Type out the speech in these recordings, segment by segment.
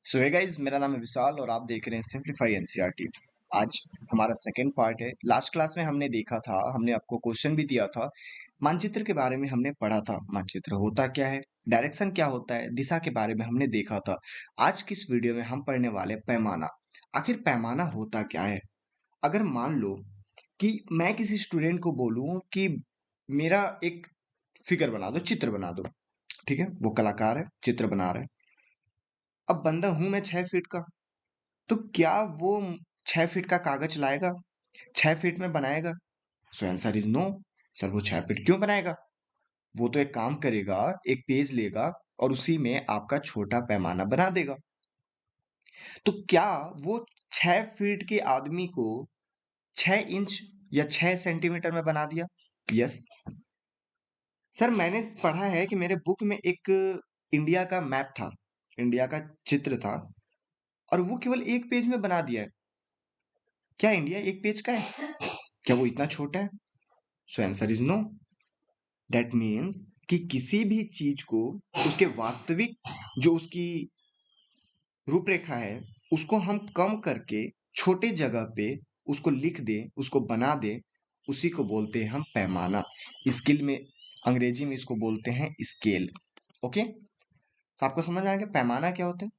सो hey guys, मेरा नाम है विशाल और आप देख रहे हैं सिंप्लीफाई एनसीईआरटी। आज हमारा सेकंड पार्ट है। लास्ट क्लास में हमने देखा था, हमने आपको क्वेश्चन भी दिया था, मानचित्र के बारे में हमने पढ़ा था। मानचित्र होता क्या है, डायरेक्शन क्या होता है, दिशा के बारे में हमने देखा था। आज की इस वीडियो में हम पढ़ने वाले पैमाना। आखिर पैमाना होता क्या है? अगर मान लो कि मैं किसी स्टूडेंट को बोलूं कि मेरा एक फिगर बना दो, चित्र बना दो। ठीक है, वो कलाकार है, चित्र बना रहा है। अब बंदा हूं मैं 6 फीट का, तो क्या वो 6 फीट का कागज लाएगा, 6 फीट में बनाएगा? So answer is no. Sir वो 6 फीट क्यों बनाएगा? वो तो एक काम करेगा, एक पेज लेगा और उसी में आपका छोटा पैमाना बना देगा। तो क्या वो 6 फीट के आदमी को 6 इंच या 6 सेंटीमीटर में बना दिया? यस। सर मैंने पढ़ा है कि मेरे बुक में एक इंडिया का मैप था, इंडिया का चित्र था, और वो केवल एक पेज में बना दिया है। क्या इंडिया एक पेज का है? क्या वो इतना छोटा है? So answer is no. That means कि किसी भी चीज को उसके वास्तविक जो उसकी रूपरेखा है उसको हम कम करके छोटे जगह पे उसको लिख दें, उसको बना दें, उसी को बोलते हैं हम पैमाना। स्किल में, अंग्रेजी में इसको बोलते हैं स्केल। ओके, तो आपको समझ में आ गया पैमाना क्या होता है?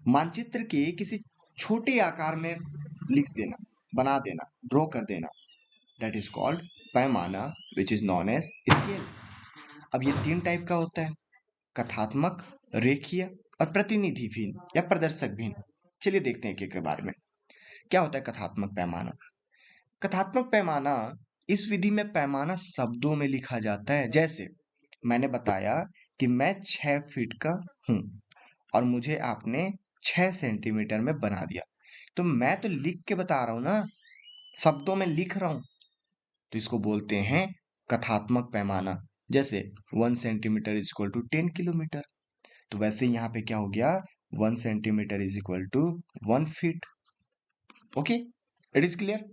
मानचित्र के किसी छोटे आकार में लिख देना, बना देना, ड्रॉ कर देना, दैट इज कॉल्ड पैमाना, which is known as scale. अब ये 3 टाइप का होता है, कथात्मक, रेखीय और प्रतिनिधि भिन्न या प्रदर्शक भिन्न। चलिए देखते हैं एक-एक के बारे में। क्या होता है कथात्मक पैमाना? कथात्मक पैमाना, इस विधि में पैमाना शब्दों में लिखा जाता है। जैसे मैंने बताया कि मैं 6 फीट का हूं और मुझे आपने 6 सेंटीमीटर में बना दिया, तो मैं तो लिख के बता रहा हूं ना, शब्दों में लिख रहा हूं, तो इसको बोलते हैं कथात्मक पैमाना। जैसे 1 centimetre is equal to 10 kilometre, तो वैसे यहाँ पे क्या हो गया, 1 centimetre is equal to 1 feet. Okay, it is clear.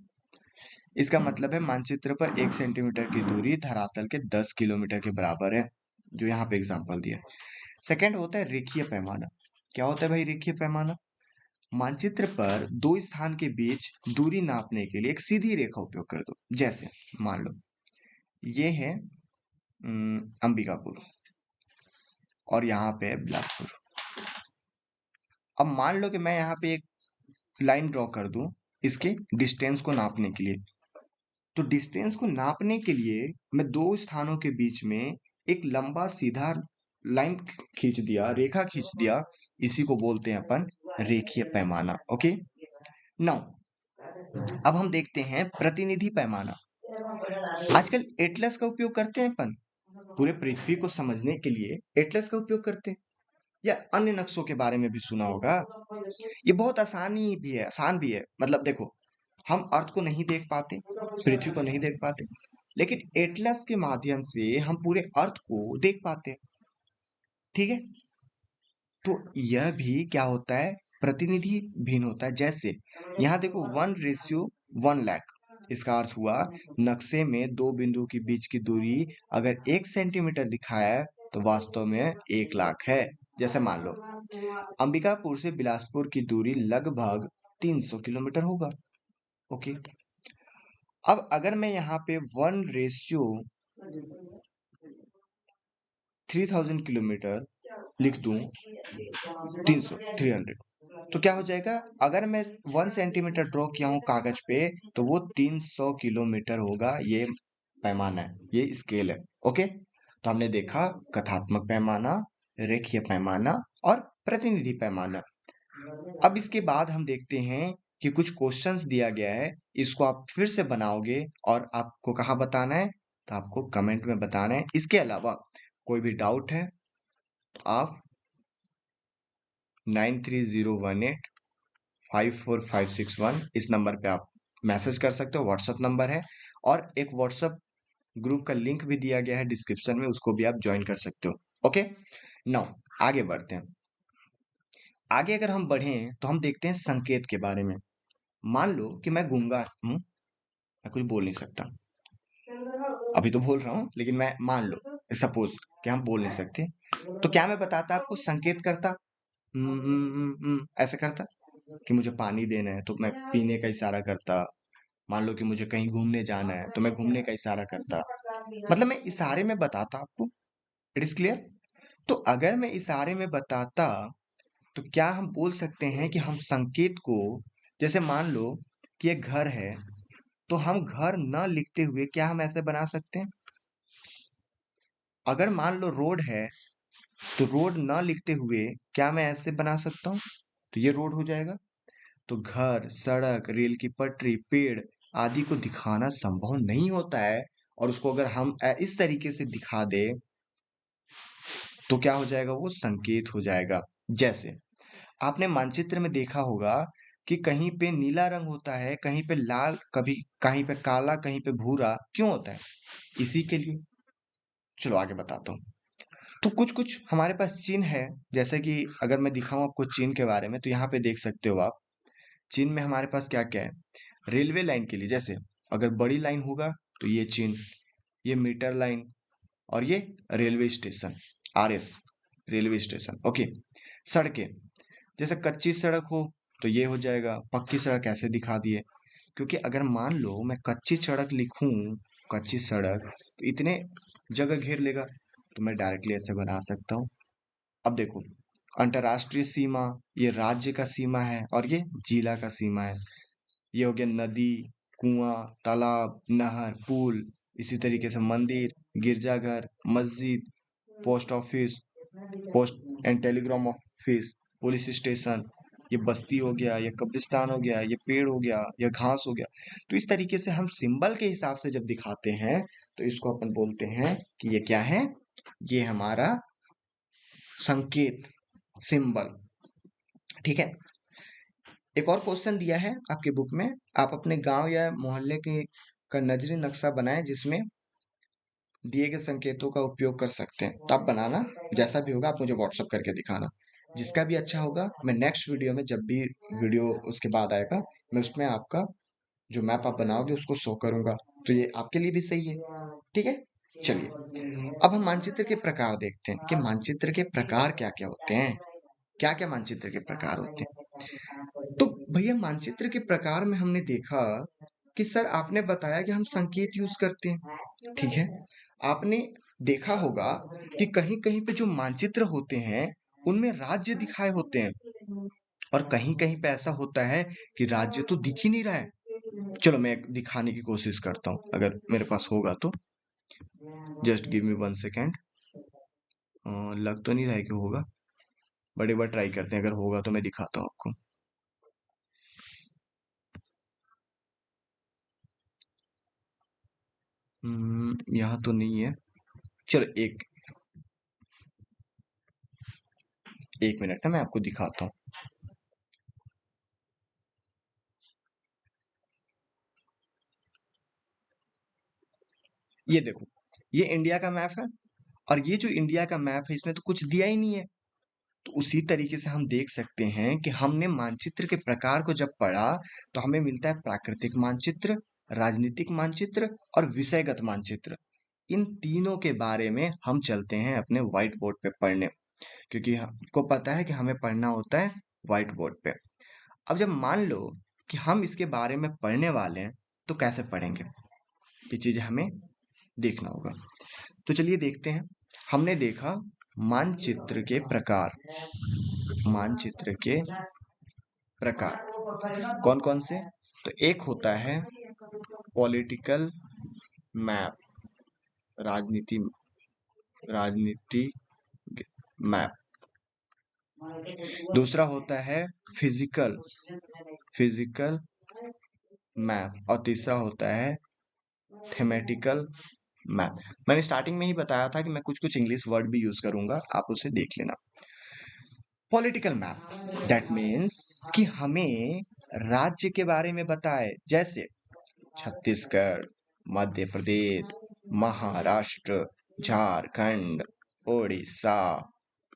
इसका मतलब है मानचित्र पर 1 सेंटीमीटर की दूरी धरातल के 10 किलोमीटर के बराबर है, जो यहाँ पे एग्जाम्पल दिया। सेकंड होता है रेखीय पैमाना। क्या होता है भाई रेखीय पैमाना? मानचित्र पर दो स्थान के बीच दूरी नापने के लिए एक सीधी रेखा उपयोग कर दो। जैसे मान लो ये है अंबिकापुर और यहाँ पे है बिलासपुर। अब मान लो कि मैं यहाँ पे एक लाइन ड्रॉ कर दूं इसके डिस्टेंस को नापने के लिए। तो डिस्टेंस को नापने के लिए मैं दो स्थानों के बीच में एक लंबा सीधा लाइन खींच दिया, रेखा खींच दिया, इसी को बोलते हैं अपन रेखीय पैमाना। ओके, नाउ अब हम देखते हैं प्रतिनिधि पैमाना। आजकल एटलस का उपयोग करते हैं अपन, पूरे पृथ्वी को समझने के लिए एटलस का उपयोग करते हैं, या अन्य नक्शों के बारे में भी सुना होगा। ये बहुत आसानी भी है, आसान भी है। मतलब देखो, हम अर्थ को नहीं देख पाते, पृथ्वी को नहीं देख पाते, लेकिन एटलस के माध्यम से हम पूरे अर्थ को देख पाते हैं। ठीक है, तो यह भी क्या होता है, प्रतिनिधि भिन्न होता है। जैसे यहाँ देखो 1:1 लाख, इसका अर्थ हुआ नक्शे में दो बिंदु के बीच की दूरी अगर 1 सेंटीमीटर दिखाया है तो वास्तव में 1 लाख है। जैसे मान लो अंबिकापुर से बिलासपुर की दूरी लगभग 300 किलोमीटर होगा। ओके, अब अगर मैं यहाँ पे 1:3000 किलोमीटर लिख दूं, 300 तो क्या हो जाएगा, अगर मैं 1 सेंटीमीटर ड्रॉ किया हूं कागज पे तो वो 300 किलोमीटर होगा। ये पैमाना है, ये स्केल है। ओके, तो हमने देखा कथात्मक पैमाना, रेखीय पैमाना और प्रतिनिधि पैमाना। अब इसके बाद हम देखते हैं कि कुछ क्वेश्चंस दिया गया है, इसको आप फिर से बनाओगे और आपको कहाँ बताना है, तो आपको कमेंट में बताना है। इसके अलावा कोई भी डाउट है तो आप 9301854561 इस नंबर पे आप मैसेज कर सकते हो, व्हाट्सएप नंबर है। और एक व्हाट्सएप ग्रुप का लिंक भी दिया गया है डिस्क्रिप्शन में, उसको भी आप ज्वाइन कर सकते हो। ओके, नाउ आगे बढ़ते हैं। आगे अगर हम बढ़ें तो हम देखते हैं संकेत के बारे में। मान लो कि मैं गूंगा हूं, मैं कुछ बोल नहीं सकता, अभी तो बोल रहा हूँ, लेकिन मैं मान लो सपोज कि हम बोल नहीं सकते, तो क्या मैं बताता आपको संकेत करता? ऐसे करता कि मुझे पानी देना है तो मैं पीने का इशारा करता। मान लो कि मुझे कहीं घूमने जाना है तो मैं घूमने का इशारा करता। मतलब मैं इशारे में बताता आपको। It is clear. तो अगर मैं इशारे में बताता तो क्या हम बोल सकते हैं कि हम संकेत को, जैसे मान लो कि एक घर है, तो हम घर न लिखते हुए क्या हम ऐसे बना सकते हैं? अगर मान लो रोड है, तो रोड न लिखते हुए क्या मैं ऐसे बना सकता हूँ? तो ये रोड हो जाएगा। तो घर, सड़क, रेल की पटरी, पेड़ आदि को दिखाना संभव नहीं होता है, और उसको अगर हम इस तरीके से दिखा दे तो क्या हो जाएगा? वो संकेत हो जाएगा। जैसे आपने मानचित्र में देखा होगा कि कहीं पे नीला रंग होता है, कहीं पे लाल, कभी कहीं पे काला, कहीं पे भूरा। क्यों होता है? इसी के लिए। चलो आगे बताता हूँ। तो कुछ कुछ हमारे पास चिन्ह है। जैसे कि अगर मैं दिखाऊं आपको चिन्ह के बारे में, तो यहाँ पे देख सकते हो आप। चिन्ह में हमारे पास क्या क्या है? रेलवे लाइन के लिए जैसे अगर बड़ी लाइन होगा तो ये चिन्ह, ये मीटर लाइन, और ये railway station, RS, railway station. Okay. सड़कें, जैसे कच्ची सड़क हो तो ये हो जाएगा। पक्की सड़क ऐसे दिखा दिए, क्योंकि अगर मान लो मैं कच्ची सड़क लिखूं, कच्ची सड़क, तो इतने जगह घेर लेगा, तो मैं डायरेक्टली ऐसे बना सकता हूँ। अब देखो, अंतर्राष्ट्रीय सीमा, ये राज्य का सीमा है, और ये जिला का सीमा है। ये हो गया नदी, कुआं, तालाब, नहर, पुल। इसी तरीके से मंदिर, गिरजाघर, मस्जिद, post office, post and Telegram office, police station, ये बस्ती हो गया, ये कब्रिस्तान हो गया, ये पेड़ हो गया, ये घास हो गया। तो इस तरीके से हम सिंबल के हिसाब से जब दिखाते हैं तो इसको अपन बोलते हैं कि ये क्या है? ये हमारा संकेत, सिंबल। ठीक है। एक और क्वेश्चन दिया है आपके बुक में। आप अपने गांव या मोहल्ले के का नजरी नक्शा बनाएं जिसमें दिए गए संकेतों का उपयोग कर सकते हैं। तो आप बनाना, जैसा भी होगा आप मुझे व्हाट्सअप करके दिखाना। जिसका भी अच्छा होगा, मैं नेक्स्ट वीडियो में, जब भी वीडियो उसके बाद आएगा, मैं उसमें आपका जो मैप आप बनाओगे उसको शो करूंगा। तो ये आपके लिए भी सही है। ठीक है। चलिए, अब हम मानचित्र के प्रकार देखते हैं कि मानचित्र के प्रकार क्या क्या होते हैं। क्या क्या मानचित्र के प्रकार होते हैं? तो भैया, मानचित्र के प्रकार में हमने देखा कि सर आपने बताया कि हम संकेत यूज करते हैं। ठीक है। आपने देखा होगा कि कहीं कहीं पे जो मानचित्र होते हैं उनमें राज्य दिखाए होते हैं, और कहीं कहीं पे ऐसा होता है कि राज्य तो दिख ही नहीं रहा है। चलो मैं एक दिखाने की कोशिश करता हूँ, अगर मेरे पास होगा तो। Just give me 1 second. लग तो नहीं रहा है कि होगा, बट एक बार ट्राई करते हैं, अगर होगा तो मैं दिखाता हूँ आपको। यहाँ तो नहीं है। चलो एक एक मिनट ना, मैं आपको दिखाता हूँ। ये देखो, ये इंडिया का मैप है, और ये जो इंडिया का मैप है इसमें तो कुछ दिया ही नहीं है। तो उसी तरीके से हम देख सकते हैं कि हमने मानचित्र के प्रकार को जब पढ़ा तो हमें मिलता है प्राकृतिक मानचित्र, राजनीतिक मानचित्र और विषयगत मानचित्र। इन तीनों के बारे में हम चलते हैं अपने व्हाइट बोर्ड पे पढ़ने, क्योंकि हमको पता है कि हमें पढ़ना होता है व्हाइट बोर्ड पे। अब जब मान लो कि हम इसके बारे में पढ़ने वाले हैं, तो कैसे पढ़ेंगे? ये चीजें हमें देखना होगा। तो चलिए देखते हैं। हमने देखा मानचित्र के प्रकार। मानचित्र के प्रकार कौन कौन से? तो एक होता है पॉलिटिकल मैप, राजनीति, राजनीति मैप। दूसरा होता है फिजिकल, फिजिकल मैप। और तीसरा होता है थेमेटिकल मैप। मैंने स्टार्टिंग में ही बताया था कि मैं कुछ कुछ इंग्लिश वर्ड भी यूज करूंगा, आप उसे देख लेना। पॉलिटिकल मैप, दैट मीन्स कि हमें राज्य के बारे में बताए, जैसे छत्तीसगढ़, मध्य प्रदेश, महाराष्ट्र, झारखंड, उड़ीसा,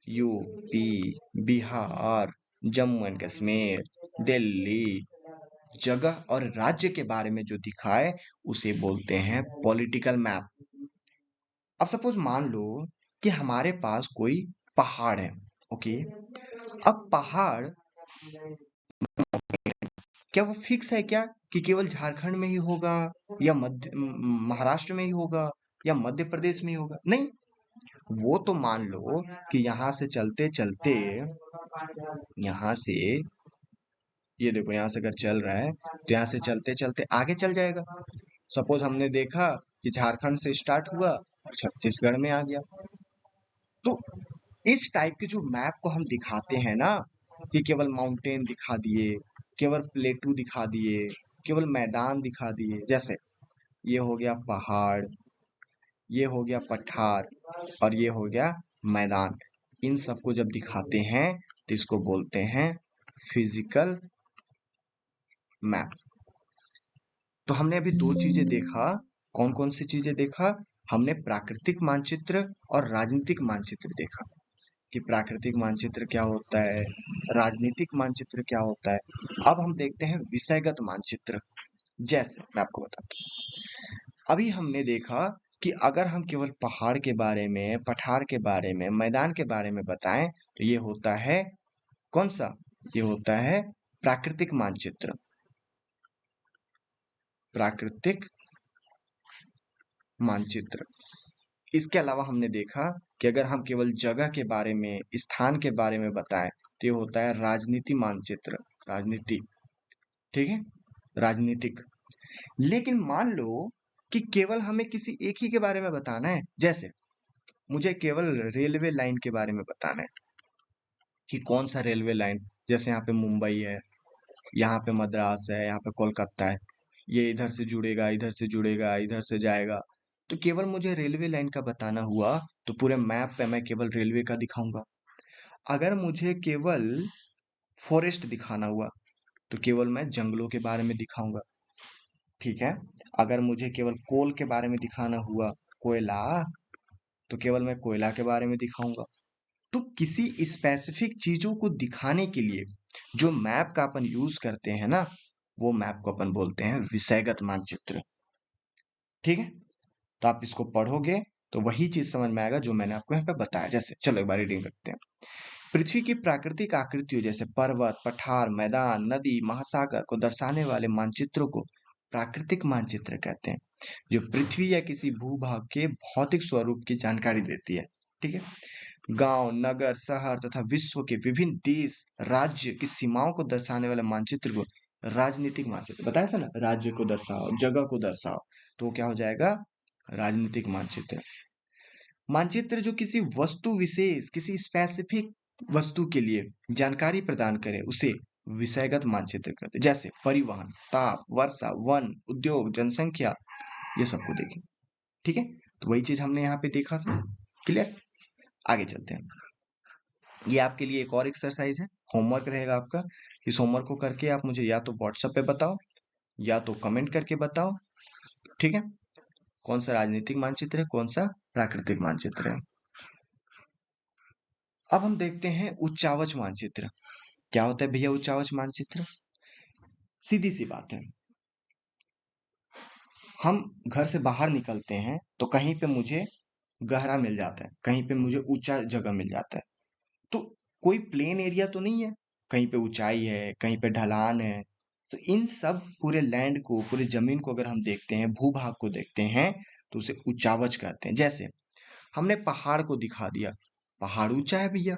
यूपी, बिहार, जम्मू एंड कश्मीर, दिल्ली, जगह और राज्य के बारे में जो दिखाए उसे बोलते हैं पॉलिटिकल मैप। अब सपोज मान लो कि हमारे पास कोई पहाड़ है, ओके, अब पहाड़ क्या वो फिक्स है क्या कि केवल झारखंड में ही होगा या महाराष्ट्र में ही होगा या मध्य प्रदेश में ही होगा? नहीं, वो तो मान लो कि यहाँ से चलते चलते, यहाँ से, ये देखो यहाँ से अगर चल रहा है तो यहाँ से चलते चलते आगे चल जाएगा। सपोज हमने देखा कि झारखंड से स्टार्ट हुआ और छत्तीसगढ़ में आ गया। तो इस टाइप के जो मैप को हम दिखाते हैं ना, कि केवल माउंटेन दिखा दिए, केवल प्लेटू दिखा दिए, केवल मैदान दिखा दिए, जैसे ये हो गया पहाड़, ये हो गया पठार और ये हो गया मैदान। इन सबको जब दिखाते हैं तो इसको बोलते हैं फिजिकल मैप। तो हमने अभी दो चीजें देखा। कौन कौन सी चीजें देखा? हमने प्राकृतिक मानचित्र और राजनीतिक मानचित्र देखा कि प्राकृतिक मानचित्र क्या होता है, राजनीतिक मानचित्र क्या होता है। अब हम देखते हैं विषयगत मानचित्र। जैसे मैं आपको बताता हूँ, अभी हमने देखा कि अगर हम केवल पहाड़ के बारे में, पठार के बारे में, मैदान के बारे में बताएं तो ये होता है कौन सा? ये होता है प्राकृतिक मानचित्र। प्राकृतिक मानचित्र। इसके अलावा हमने देखा कि अगर हम केवल जगह के बारे में, स्थान के बारे में बताएं तो ये होता है राजनीति मानचित्र। राजनीति, ठीक है, राजनीतिक। लेकिन मान लो कि केवल हमें किसी एक ही के बारे में बताना है, जैसे मुझे केवल रेलवे लाइन के बारे में बताना है कि कौन सा रेलवे लाइन, जैसे यहाँ पे मुंबई है, यहाँ पे मद्रास है, यहाँ पे कोलकाता है, ये इधर से जुड़ेगा, इधर से जुड़ेगा, इधर से जाएगा। तो केवल मुझे रेलवे लाइन का बताना हुआ तो पूरे मैप पे मैं केवल रेलवे का दिखाऊंगा। अगर मुझे केवल फॉरेस्ट दिखाना हुआ तो केवल मैं जंगलों के बारे में दिखाऊंगा, ठीक है। अगर मुझे केवल कोल के बारे में दिखाना हुआ, कोयला, तो केवल मैं कोयला के बारे में दिखाऊंगा। तो किसी स्पेसिफिक चीजों को दिखाने के लिए जो मैप का अपन यूज करते हैं ना, वो मैप को अपन बोलते हैं विषयगत मानचित्र, ठीक है। तो आप इसको पढ़ोगे तो वही चीज समझ में आएगा जो मैंने आपको यहाँ पे बताया। जैसे चलो एक बार रीडिंग करते हैं। पृथ्वी की प्राकृतिक आकृतियों जैसे पर्वत, पठार, मैदान, नदी, महासागर को दर्शाने वाले मानचित्रों को प्राकृतिक मानचित्र कहते हैं, जो पृथ्वी या किसी भूभाग के भौतिक स्वरूप की जानकारी देती है, ठीक है। गांव, नगर, शहर तथा विश्व के विभिन्न देश, राज्य की सीमाओं को दर्शाने वाले मानचित्र को राजनीतिक मानचित्र, बताया था ना, राज्य को दर्शाओ, जगह को दर्शाओ, तो क्या हो जाएगा? राजनीतिक मानचित्र। मानचित्र जो किसी वस्तु विशेष, किसी स्पेसिफिक वस्तु के लिए जानकारी प्रदान करे उसे विषयगत मानचित्र कहते हैं। जैसे परिवहन, ताप, वर्षा, वन, उद्योग, जनसंख्या, ये सबको देखें, ठीक है। तो वही चीज हमने यहाँ पे देखा था। क्लियर? आगे चलते हैं। ये आपके लिए एक और एक्सरसाइज है, होमवर्क रहेगा आपका। इस होमवर्क को करके आप मुझे या तो व्हाट्सएप पे बताओ या तो कमेंट करके बताओ, ठीक है, कौन सा राजनीतिक मानचित्र है, कौन सा प्राकृतिक मानचित्र है। अब हम देखते हैं उच्चावच मानचित्र। क्या होता है भैया उच्चावच मानचित्र? सीधी सी बात है, हम घर से बाहर निकलते हैं तो कहीं पे मुझे गहरा मिल जाता है, कहीं पे मुझे ऊंचा जगह मिल जाता है। तो कोई प्लेन एरिया तो नहीं है, कहीं पे ऊंचाई है, कहीं पे ढलान है। तो इन सब पूरे लैंड को, पूरे जमीन को अगर हम देखते हैं, भूभाग को देखते हैं, तो उसे उच्चावच कहते हैं। जैसे हमने पहाड़ को दिखा दिया, पहाड़ ऊंचा है भैया।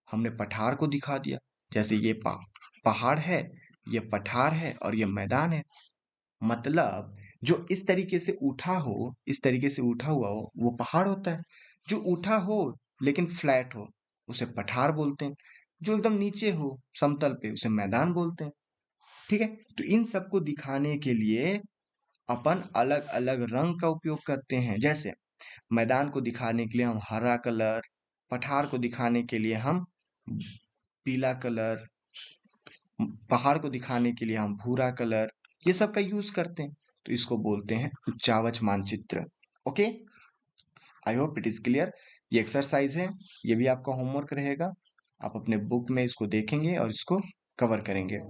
हमने पठार को दिखा दिया, जैसे ये पहाड़ है, ये पठार है और ये मैदान है। मतलब जो इस तरीके से उठा हो, इस तरीके से उठा हुआ हो, वो पहाड़ होता है। जो उठा हो लेकिन फ्लैट हो, उसे पठार बोलते हैं। जो एकदम नीचे हो, समतल पे, उसे मैदान बोलते हैं, ठीक है। तो इन सबको दिखाने के लिए अपन अलग अलग रंग का उपयोग करते हैं। जैसे मैदान को दिखाने के लिए हम हरा कलर, पठार को दिखाने के लिए हम पीला कलर, पहाड़ को दिखाने के लिए हम भूरा कलर, ये सब का यूज करते हैं। तो इसको बोलते हैं उच्चावच मानचित्र। Okay, I hope it is clear. ये एक्सरसाइज है, ये भी आपका होमवर्क रहेगा। आप अपने बुक में इसको देखेंगे और इसको कवर करेंगे।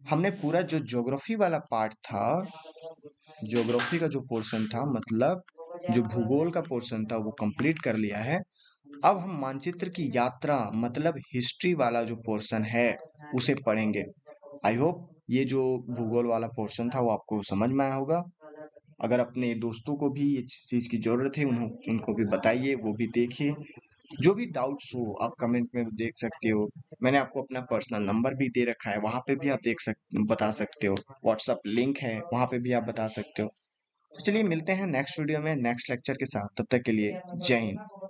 हमने पूरा जो ज्योग्राफी वाला पार्ट था, ज्योग्राफी का जो पोर्शन था, मतलब जो भूगोल का पोर्शन था, वो कंप्लीट कर लिया है। अब हम मानचित्र की यात्रा मतलब हिस्ट्री वाला जो पोर्शन है उसे पढ़ेंगे। आई होप ये जो भूगोल वाला पोर्शन था वो आपको समझ में आया होगा। अगर अपने दोस्तों को भी ये चीज़ की ज़रूरत है उनको भी बताइए, वो भी देखिए। जो भी डाउट्स हो आप कमेंट में देख सकते हो। मैंने आपको अपना पर्सनल नंबर भी दे रखा है, वहाँ पे भी आप बता सकते हो। व्हाट्सएप लिंक है, वहाँ पे भी आप बता सकते हो। तो चलिए मिलते हैं नेक्स्ट वीडियो में नेक्स्ट लेक्चर के साथ। तब तक के लिए जय हिंद।